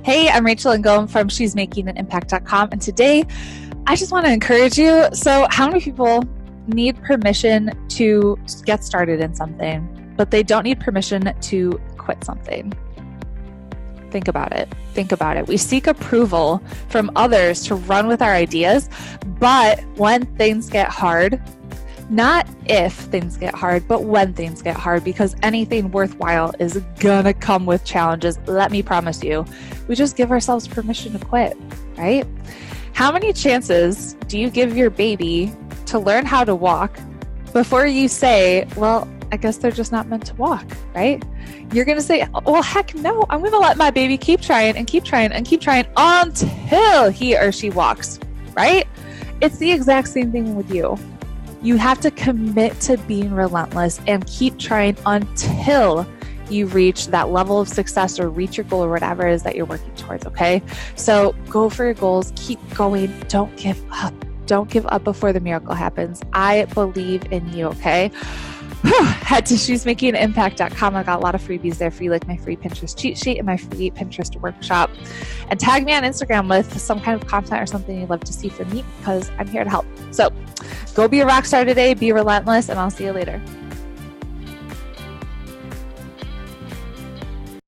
Hey, I'm Rachel Ngom from she'smakinganimpact.com, and today I just want to encourage you. So how many people need permission to get started in something, but they don't need permission to quit something? Think about it. Think about it. We seek approval from others to run with our ideas, but when things get hard, not if things get hard, but when things get hard, because anything worthwhile is gonna come with challenges. Let me promise you. We just give ourselves permission to quit, right? How many chances do you give your baby to learn how to walk before you say, well, I guess they're just not meant to walk, right? You're going to say, well, heck no, I'm going to let my baby keep trying and keep trying and keep trying until he or she walks, right? It's the exact same thing with you. You have to commit to being relentless and keep trying until you reach that level of success or reach your goal or whatever it is that you're working towards, okay? So go for your goals, keep going, don't give up. Don't give up before the miracle happens. I believe in you, okay? Head to she'smakinganimpact.com. I got a lot of freebies there for you, like my free Pinterest cheat sheet and my free Pinterest workshop. And tag me on Instagram with some kind of content or something you'd love to see from me, because I'm here to help. So go be a rock star today, be relentless, and I'll see you later.